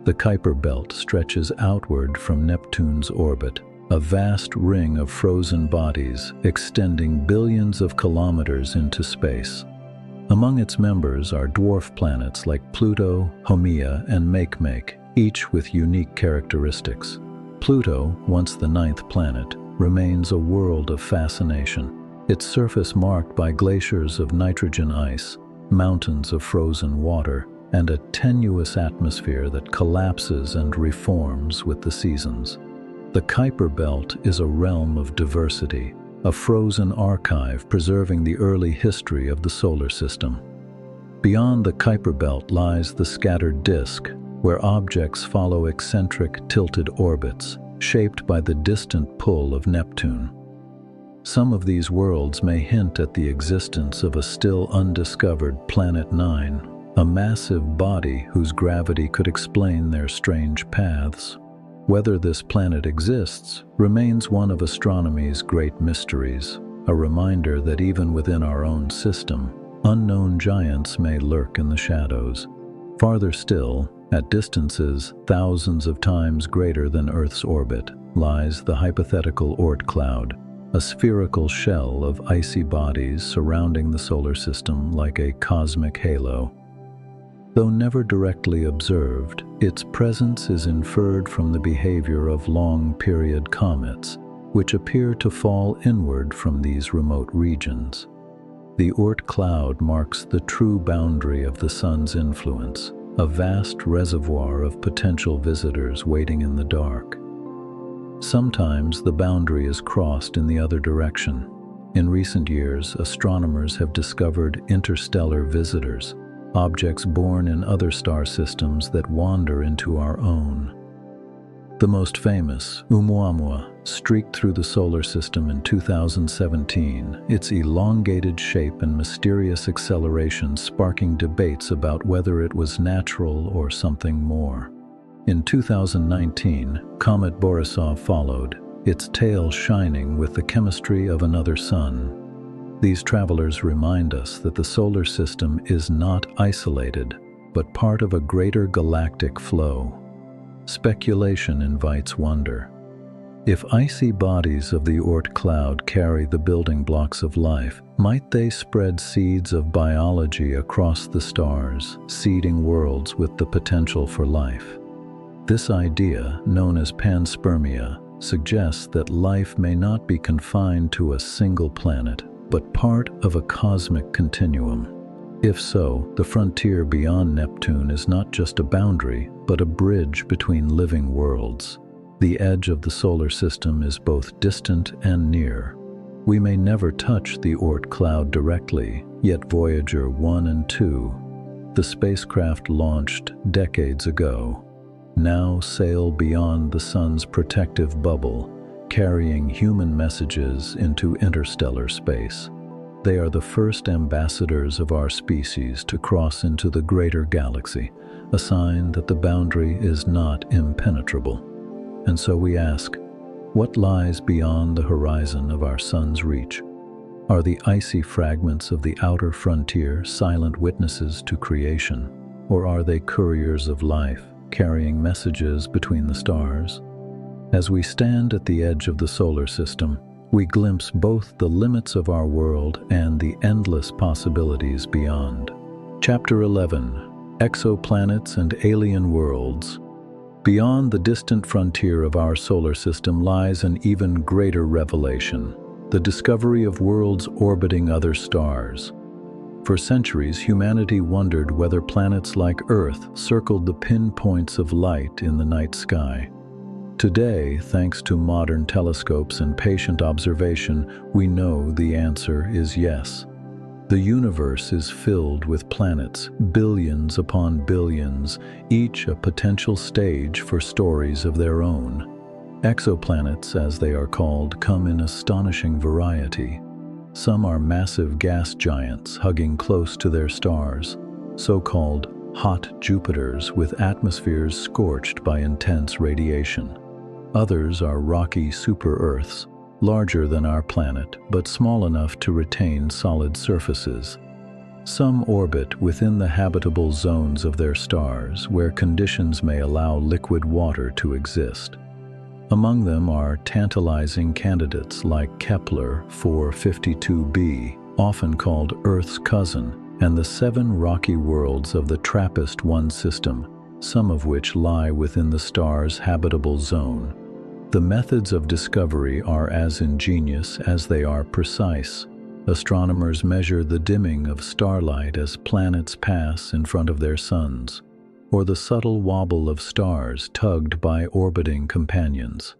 The Kuiper belt stretches outward from Neptune's orbit, a vast ring of frozen bodies extending billions of kilometers into space. Among its members are dwarf planets like Pluto, Haumea, and Makemake, each with unique characteristics. Pluto, once the ninth planet, remains a world of fascination, its surface marked by glaciers of nitrogen ice, mountains of frozen water, and a tenuous atmosphere that collapses and reforms with the seasons. The Kuiper belt is a realm of diversity, a frozen archive preserving the early history of the solar system. Beyond the Kuiper belt lies the scattered disk, where objects follow eccentric, tilted orbits, shaped by the distant pull of Neptune. Some of these worlds may hint at the existence of a still undiscovered Planet 9, a massive body whose gravity could explain their strange paths. Whether this planet exists remains one of astronomy's great mysteries, a reminder that even within our own system, unknown giants may lurk in the shadows. Farther still, at distances thousands of times greater than Earth's orbit, lies the hypothetical Oort cloud, a spherical shell of icy bodies surrounding the solar system like a cosmic halo. Though never directly observed, its presence is inferred from the behavior of long-period comets, which appear to fall inward from these remote regions. The Oort cloud marks the true boundary of the Sun's influence, a vast reservoir of potential visitors waiting in the dark. Sometimes the boundary is crossed in the other direction. In recent years, astronomers have discovered interstellar visitors, objects born in other star systems that wander into our own. The most famous, Oumuamua, streaked through the solar system in 2017, its elongated shape and mysterious acceleration sparking debates about whether it was natural or something more. In 2019, Comet Borisov followed, its tail shining with the chemistry of another sun. These travelers remind us that the solar system is not isolated, but part of a greater galactic flow. Speculation invites wonder. If icy bodies of the Oort cloud carry the building blocks of life, might they spread seeds of biology across the stars, seeding worlds with the potential for life? This idea, known as panspermia, suggests that life may not be confined to a single planet, but part of a cosmic continuum. If so, the frontier beyond Neptune is not just a boundary, but a bridge between living worlds. The edge of the solar system is both distant and near. We may never touch the Oort cloud directly, yet Voyager 1 and 2, the spacecraft launched decades ago, now sail beyond the Sun's protective bubble, carrying human messages into interstellar space. They are the first ambassadors of our species to cross into the greater galaxy, a sign that the boundary is not impenetrable. And so we ask, what lies beyond the horizon of our Sun's reach? Are the icy fragments of the outer frontier silent witnesses to creation, or are they couriers of life, carrying messages between the stars? As we stand at the edge of the solar system, we glimpse both the limits of our world and the endless possibilities beyond. Chapter 11: Exoplanets and Alien Worlds. Beyond the distant frontier of our solar system lies an even greater revelation, the discovery of worlds orbiting other stars. For centuries, humanity wondered whether planets like Earth circled the pinpoints of light in the night sky. Today, thanks to modern telescopes and patient observation, we know the answer is yes. The universe is filled with planets, billions upon billions, each a potential stage for stories of their own. Exoplanets, as they are called, come in astonishing variety. Some are massive gas giants hugging close to their stars, so-called hot Jupiters with atmospheres scorched by intense radiation. Others are rocky super-Earths, larger than our planet, but small enough to retain solid surfaces. Some orbit within the habitable zones of their stars, where conditions may allow liquid water to exist. Among them are tantalizing candidates like Kepler 452b, often called Earth's cousin, and the 7 rocky worlds of the TRAPPIST-1 system, some of which lie within the star's habitable zone. The methods of discovery are as ingenious as they are precise. Astronomers measure the dimming of starlight as planets pass in front of their suns, or the subtle wobble of stars tugged by orbiting companions.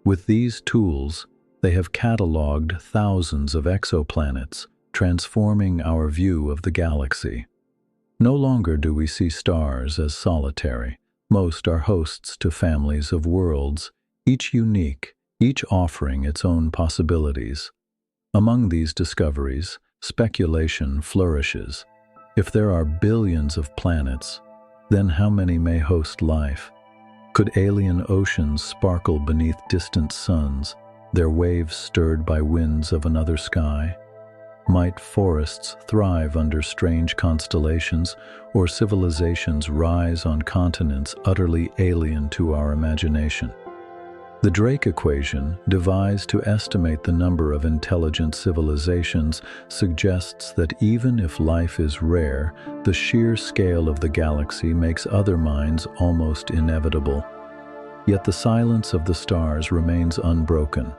With these tools, they have catalogued thousands of exoplanets, transforming our view of the galaxy. No longer do we see stars as solitary, Most are hosts to families of worlds, each unique, each offering its own possibilities. Among these discoveries, speculation flourishes. If there are billions of planets, then how many may host life? Could alien oceans sparkle beneath distant suns, their waves stirred by winds of another sky? Might forests thrive under strange constellations, or civilizations rise on continents utterly alien to our imagination? The Drake equation, devised to estimate the number of intelligent civilizations, suggests that even if life is rare, the sheer scale of the galaxy makes other minds almost inevitable. Yet the silence of the stars remains unbroken.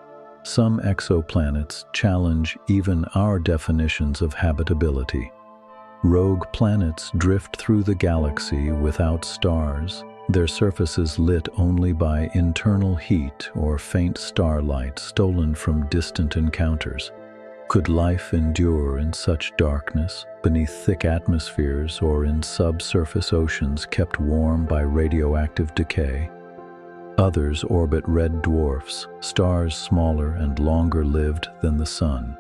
Some exoplanets challenge even our definitions of habitability. Rogue planets drift through the galaxy without stars, their surfaces lit only by internal heat or faint starlight stolen from distant encounters. Could life endure in such darkness, beneath thick atmospheres or in subsurface oceans kept warm by radioactive decay? Others orbit red dwarfs, stars smaller and longer-lived than the Sun.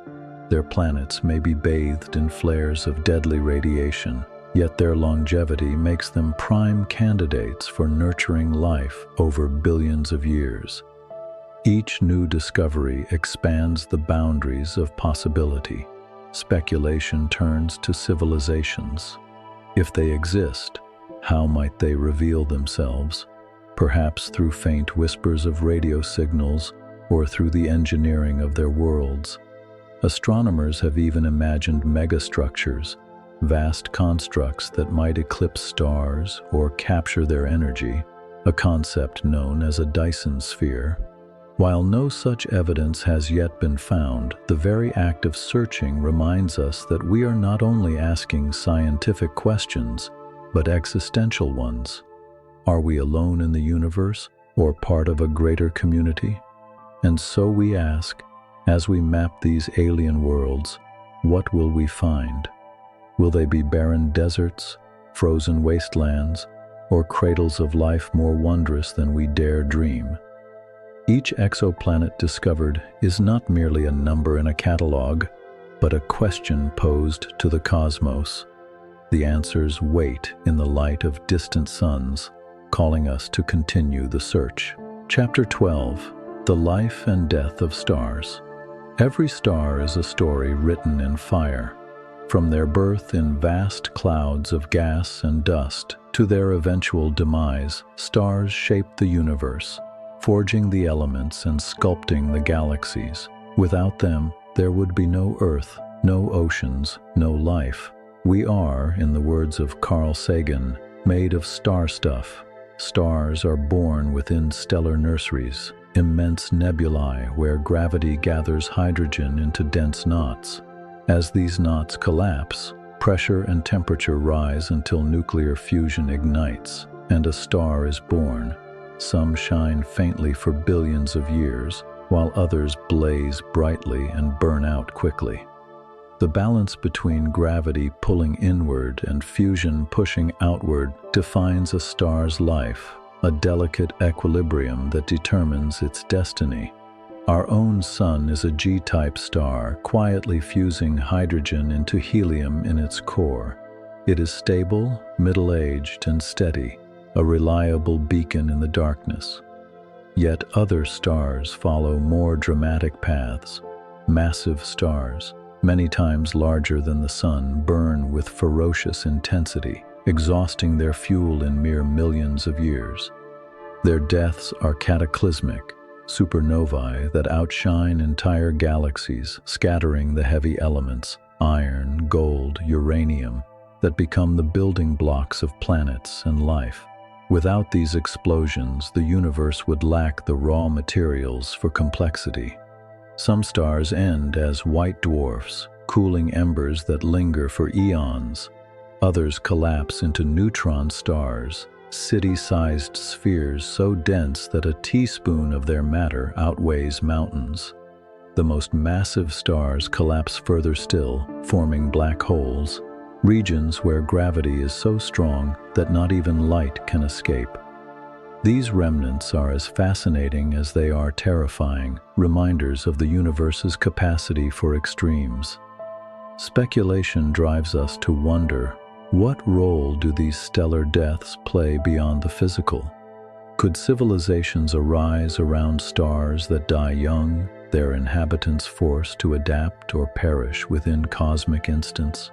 Their planets may be bathed in flares of deadly radiation, yet their longevity makes them prime candidates for nurturing life over billions of years. Each new discovery expands the boundaries of possibility. Speculation turns to civilizations. If they exist, how might they reveal themselves? Perhaps through faint whispers of radio signals or through the engineering of their worlds. Astronomers have even imagined megastructures, vast constructs that might eclipse stars or capture their energy, a concept known as a Dyson sphere. While no such evidence has yet been found, the very act of searching reminds us that we are not only asking scientific questions, but existential ones. Are we alone in the universe, or part of a greater community? And so we ask, as we map these alien worlds, what will we find? Will they be barren deserts, frozen wastelands, or cradles of life more wondrous than we dare dream? Each exoplanet discovered is not merely a number in a catalog, but a question posed to the cosmos. The answers wait in the light of distant suns, calling us to continue the search. Chapter 12. The Life and Death of Stars. Every star is a story written in fire. From their birth in vast clouds of gas and dust to their eventual demise, stars shape the universe, forging the elements and sculpting the galaxies. Without them, there would be no Earth, no oceans, no life. We are, in the words of Carl Sagan, made of star stuff. Stars are born within stellar nurseries, immense nebulae where gravity gathers hydrogen into dense knots. As these knots collapse, pressure and temperature rise until nuclear fusion ignites, and a star is born. Some shine faintly for billions of years, while others blaze brightly and burn out quickly. The balance between gravity pulling inward and fusion pushing outward defines a star's life, a delicate equilibrium that determines its destiny. Our own Sun is a G-type star, quietly fusing hydrogen into helium in its core. It is stable, middle-aged, and steady, a reliable beacon in the darkness. Yet other stars follow more dramatic paths. Massive stars, many times larger than the Sun, burn with ferocious intensity, exhausting their fuel in mere millions of years. Their deaths are cataclysmic, supernovae that outshine entire galaxies, scattering the heavy elements, iron, gold, uranium, that become the building blocks of planets and life. Without these explosions, the universe would lack the raw materials for complexity. Some stars end as white dwarfs, cooling embers that linger for eons. Others collapse into neutron stars, city-sized spheres so dense that a teaspoon of their matter outweighs mountains. The most massive stars collapse further still, forming black holes, regions where gravity is so strong that not even light can escape. These remnants are as fascinating as they are terrifying, reminders of the universe's capacity for extremes. Speculation drives us to wonder, what role do these stellar deaths play beyond the physical? Could civilizations arise around stars that die young, their inhabitants forced to adapt or perish within cosmic instants?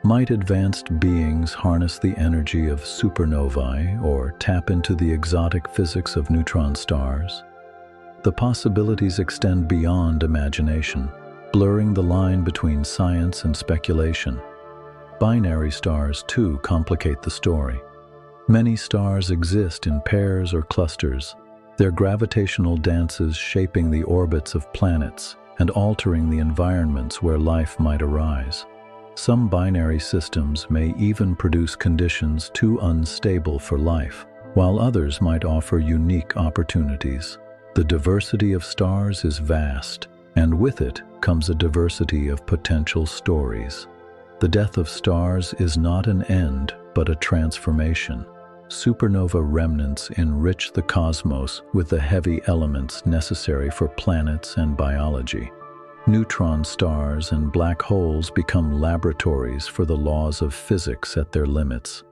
Might advanced beings harness the energy of supernovae or tap into the exotic physics of neutron stars? The possibilities extend beyond imagination, blurring the line between science and speculation. Binary stars, too, complicate the story. Many stars exist in pairs or clusters, their gravitational dances shaping the orbits of planets and altering the environments where life might arise. Some binary systems may even produce conditions too unstable for life, while others might offer unique opportunities. The diversity of stars is vast, and with it comes a diversity of potential stories. The death of stars is not an end, but a transformation. Supernova remnants enrich the cosmos with the heavy elements necessary for planets and biology. Neutron stars and black holes become laboratories for the laws of physics at their limits.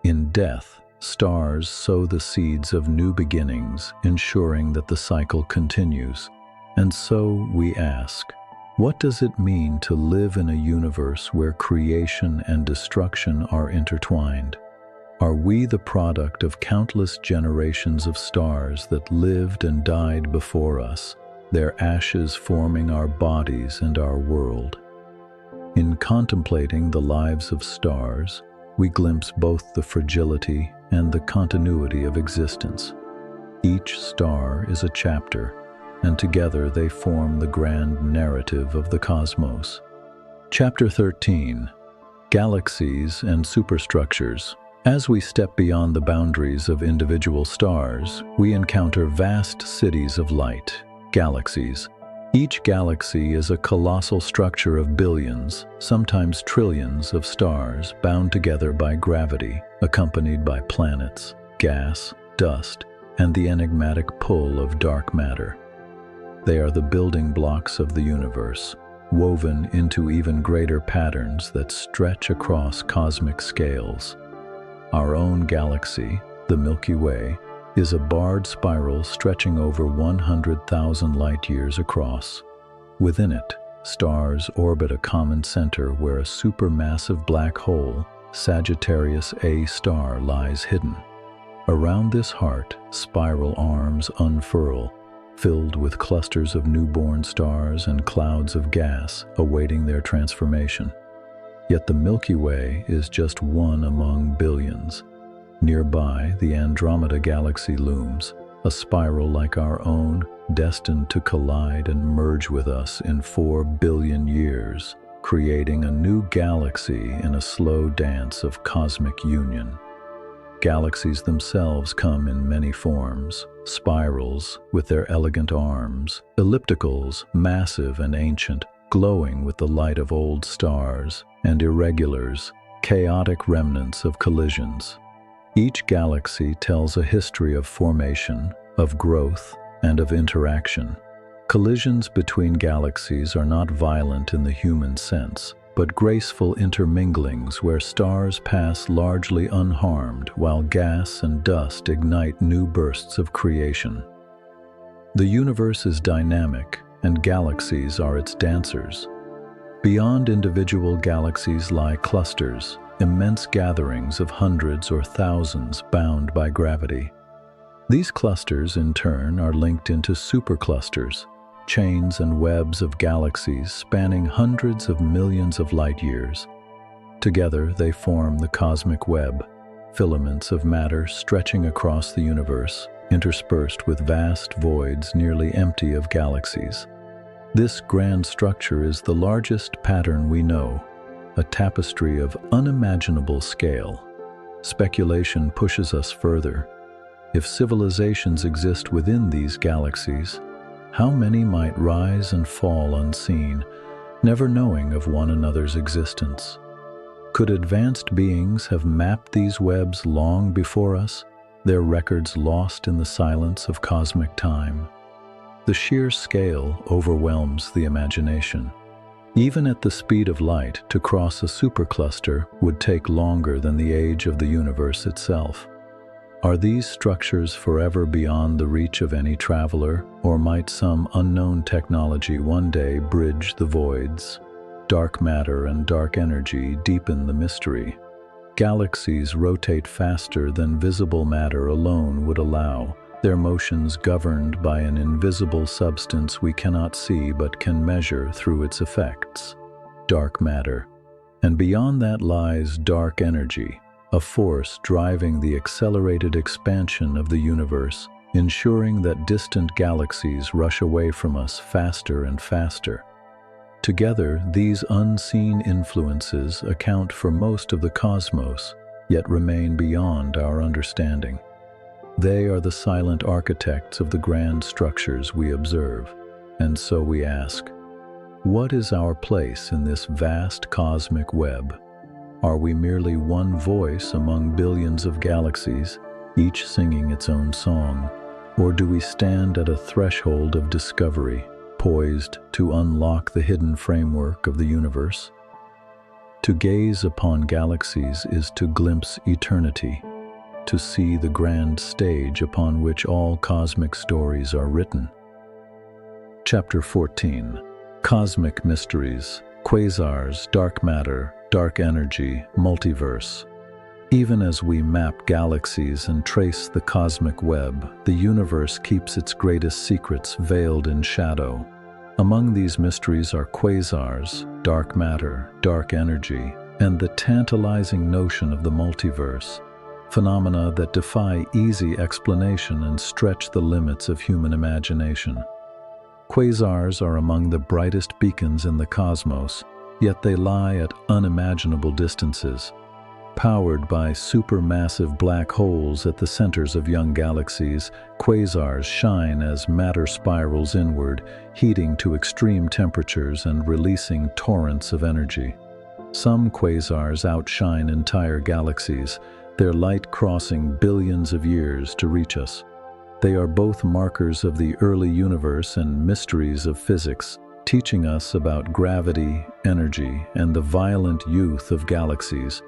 In death, stars sow the seeds of new beginnings, ensuring that the cycle continues. And so we ask, what does it mean to live in a universe where creation and destruction are intertwined? Are we the product of countless generations of stars that lived and died before us, their ashes forming our bodies and our world? In contemplating the lives of stars, we glimpse both the fragility and the continuity of existence. Each star is a chapter, and together they form the grand narrative of the cosmos. Chapter 13: Galaxies and Superstructures. As we step beyond the boundaries of individual stars, we encounter vast cities of light, galaxies. Each galaxy is a colossal structure of billions, sometimes trillions of stars bound together by gravity, accompanied by planets, gas, dust, and the enigmatic pull of dark matter. They are the building blocks of the universe, woven into even greater patterns that stretch across cosmic scales. Our own galaxy, the Milky Way, is a barred spiral stretching over 100,000 light-years across. Within it, stars orbit a common center where a supermassive black hole, Sagittarius A star, lies hidden. Around this heart, spiral arms unfurl, filled with clusters of newborn stars and clouds of gas awaiting their transformation. Yet the Milky Way is just one among billions. Nearby, the Andromeda Galaxy looms, a spiral like our own, destined to collide and merge with us in 4 billion years, creating a new galaxy in a slow dance of cosmic union. Galaxies themselves come in many forms: spirals with their elegant arms, ellipticals, massive and ancient, glowing with the light of old stars, and irregulars, chaotic remnants of collisions. Each galaxy tells a history of formation, of growth, and of interaction. Collisions between galaxies are not violent in the human sense, but graceful interminglings where stars pass largely unharmed while gas and dust ignite new bursts of creation. The universe is dynamic, and galaxies are its dancers. Beyond individual galaxies lie clusters, immense gatherings of hundreds or thousands bound by gravity. These clusters, in turn, are linked into superclusters, chains and webs of galaxies spanning hundreds of millions of light-years. Together, they form the cosmic web, filaments of matter stretching across the universe, interspersed with vast voids nearly empty of galaxies. This grand structure is the largest pattern we know, a tapestry of unimaginable scale. Speculation pushes us further. If civilizations exist within these galaxies, how many might rise and fall unseen, never knowing of one another's existence? Could advanced beings have mapped these webs long before us, their records lost in the silence of cosmic time. The sheer scale overwhelms the imagination. Even at the speed of light, to cross a supercluster would take longer than the age of the universe itself. Are these structures forever beyond the reach of any traveler, or might some unknown technology one day bridge the voids? Dark matter and dark energy deepen the mystery. Galaxies rotate faster than visible matter alone would allow, their motions governed by an invisible substance we cannot see but can measure through its effects. Dark matter. And beyond that lies dark energy, a force driving the accelerated expansion of the universe, ensuring that distant galaxies rush away from us faster and faster. Together, these unseen influences account for most of the cosmos, yet remain beyond our understanding. They are the silent architects of the grand structures we observe, and so we ask, what is our place in this vast cosmic web? Are we merely one voice among billions of galaxies, each singing its own song, or do we stand at a threshold of discovery, poised to unlock the hidden framework of the universe? To gaze upon galaxies is to glimpse eternity, to see the grand stage upon which all cosmic stories are written. Chapter 14. Cosmic Mysteries, Quasars, Dark Matter, Dark Energy, Multiverse. Even as we map galaxies and trace the cosmic web, the universe keeps its greatest secrets veiled in shadow. Among these mysteries are quasars, dark matter, dark energy, and the tantalizing notion of the multiverse, phenomena that defy easy explanation and stretch the limits of human imagination. Quasars are among the brightest beacons in the cosmos, yet they lie at unimaginable distances. Powered by supermassive black holes at the centers of young galaxies, quasars shine as matter spirals inward, heating to extreme temperatures and releasing torrents of energy. Some quasars outshine entire galaxies, their light crossing billions of years to reach us. They are both markers of the early universe and mysteries of physics, teaching us about gravity, energy, and the violent youth of galaxies.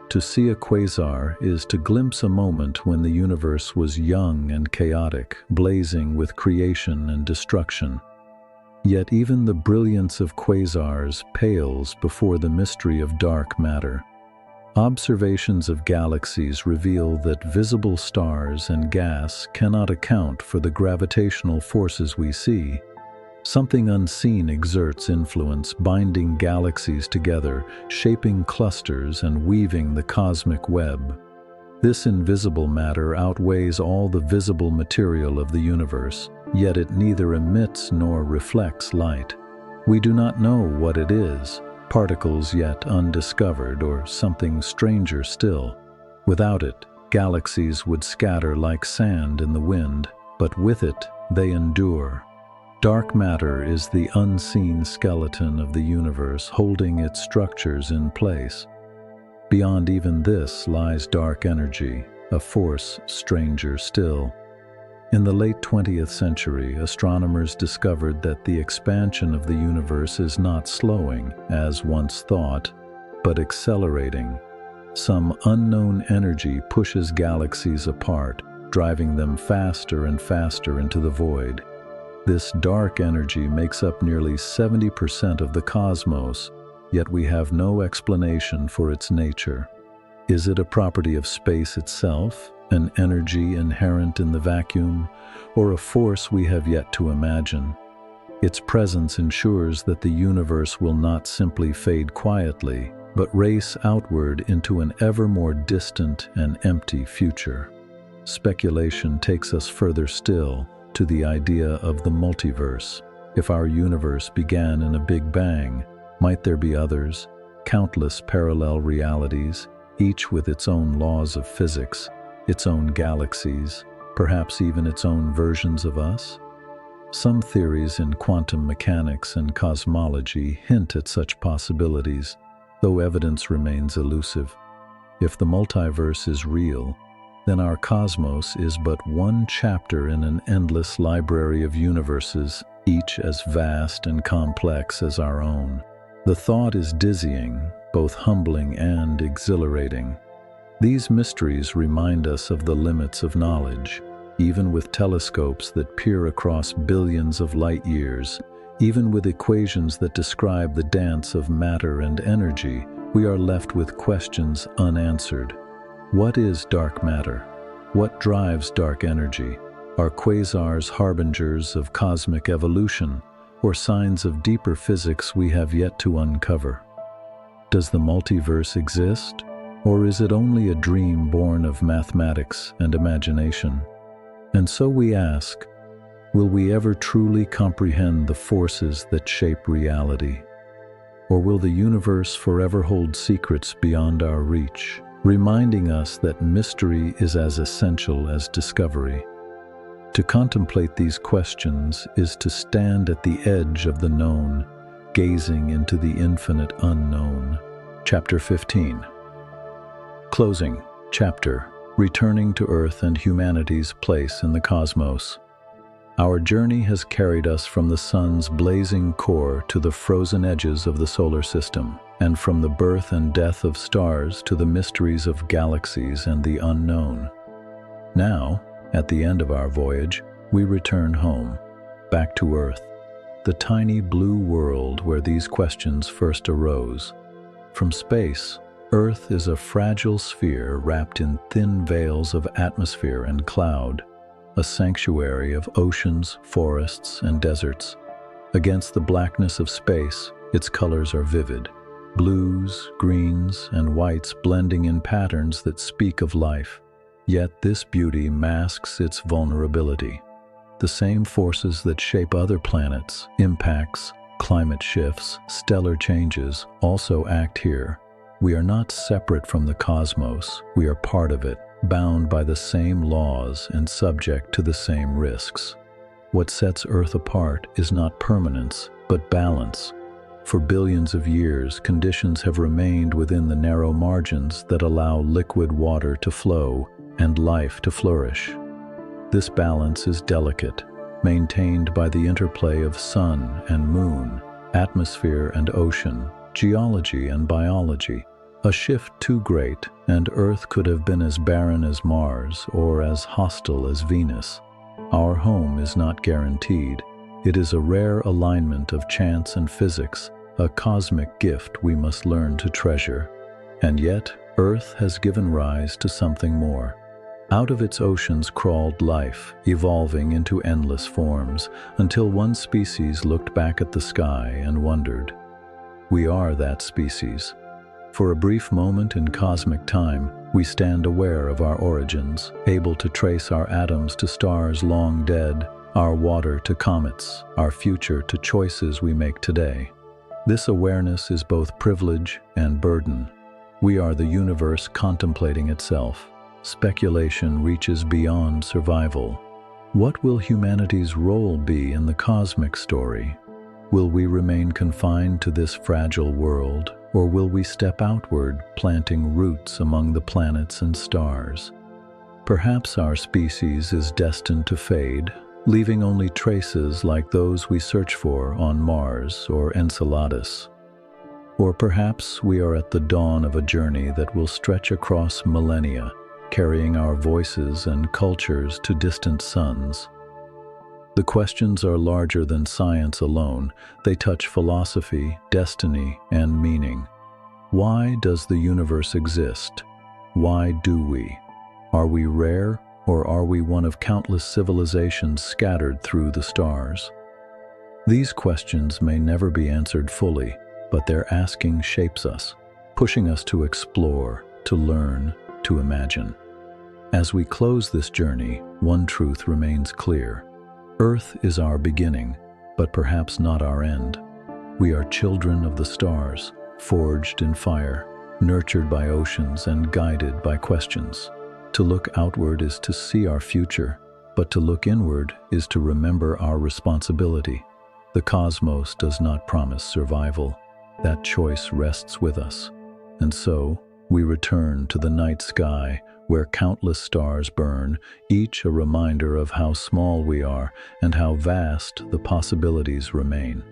To see a quasar is to glimpse a moment when the universe was young and chaotic, blazing with creation and destruction. Yet even the brilliance of quasars pales before the mystery of dark matter. Observations of galaxies reveal that visible stars and gas cannot account for the gravitational forces we see. Something unseen exerts influence, binding galaxies together, shaping clusters and weaving the cosmic web. This invisible matter outweighs all the visible material of the universe, yet it neither emits nor reflects light. We do not know what it is, particles yet undiscovered, or something stranger still. Without it, galaxies would scatter like sand in the wind, but with it, they endure. Dark matter is the unseen skeleton of the universe, holding its structures in place. Beyond even this lies dark energy, a force stranger still. In the late 20th century, astronomers discovered that the expansion of the universe is not slowing, as once thought, but accelerating. Some unknown energy pushes galaxies apart, driving them faster and faster into the void. This dark energy makes up nearly 70% of the cosmos, yet we have no explanation for its nature. Is it a property of space itself, an energy inherent in the vacuum, or a force we have yet to imagine? Its presence ensures that the universe will not simply fade quietly, but race outward into an ever more distant and empty future. Speculation takes us further still, to the idea of the multiverse. If our universe began in a Big Bang, might there be others, countless parallel realities, each with its own laws of physics, its own galaxies, perhaps even its own versions of us? Some theories in quantum mechanics and cosmology hint at such possibilities, though evidence remains elusive. If the multiverse is real, then our cosmos is but one chapter in an endless library of universes, each as vast and complex as our own. The thought is dizzying, both humbling and exhilarating. These mysteries remind us of the limits of knowledge. Even with telescopes that peer across billions of light years, even with equations that describe the dance of matter and energy, we are left with questions unanswered. What is dark matter? What drives dark energy? Are quasars harbingers of cosmic evolution, or signs of deeper physics we have yet to uncover? Does the multiverse exist, or is it only a dream born of mathematics and imagination? And so we ask, will we ever truly comprehend the forces that shape reality? Or will the universe forever hold secrets beyond our reach, reminding us that mystery is as essential as discovery? To contemplate these questions is to stand at the edge of the known, gazing into the infinite unknown. Chapter 15. Closing chapter. Returning to Earth and humanity's place in the cosmos. Our journey has carried us from the sun's blazing core to the frozen edges of the solar system, and from the birth and death of stars to the mysteries of galaxies and the unknown. Now, at the end of our voyage, we return home, back to Earth, the tiny blue world where these questions first arose. From space, Earth is a fragile sphere wrapped in thin veils of atmosphere and cloud, a sanctuary of oceans, forests, and deserts. Against the blackness of space, its colors are vivid, blues, greens, and whites blending in patterns that speak of life. Yet this beauty masks its vulnerability. The same forces that shape other planets, impacts, climate shifts, stellar changes, also act here. We are not separate from the cosmos, we are part of it, bound by the same laws and subject to the same risks. What sets Earth apart is not permanence, but balance. For billions of years, conditions have remained within the narrow margins that allow liquid water to flow and life to flourish. This balance is delicate, maintained by the interplay of sun and moon, atmosphere and ocean, geology and biology. A shift too great, and Earth could have been as barren as Mars or as hostile as Venus. Our home is not guaranteed. It is a rare alignment of chance and physics, a cosmic gift we must learn to treasure. And yet, Earth has given rise to something more. Out of its oceans crawled life, evolving into endless forms, until one species looked back at the sky and wondered. We are that species. For a brief moment in cosmic time, we stand aware of our origins, able to trace our atoms to stars long dead, our water to comets, our future to choices we make today. This awareness is both privilege and burden. We are the universe contemplating itself. Speculation reaches beyond survival. What will humanity's role be in the cosmic story? Will we remain confined to this fragile world, or will we step outward, planting roots among the planets and stars? Perhaps our species is destined to fade, leaving only traces like those we search for on Mars or Enceladus. Or perhaps we are at the dawn of a journey that will stretch across millennia, carrying our voices and cultures to distant suns. The questions are larger than science alone. They touch philosophy, destiny, and meaning. Why does the universe exist? Why do we? Are we rare, or are we one of countless civilizations scattered through the stars? These questions may never be answered fully, but their asking shapes us, pushing us to explore, to learn, to imagine. As we close this journey, one truth remains clear. Earth is our beginning, but perhaps not our end. We are children of the stars, forged in fire, nurtured by oceans and guided by questions. To look outward is to see our future, but to look inward is to remember our responsibility. The cosmos does not promise survival. That choice rests with us. And so, we return to the night sky, where countless stars burn, each a reminder of how small we are and how vast the possibilities remain.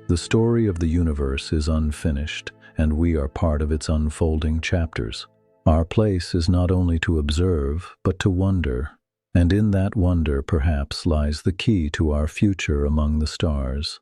The story of the universe is unfinished, and we are part of its unfolding chapters. Our place is not only to observe, but to wonder, and in that wonder perhaps lies the key to our future among the stars.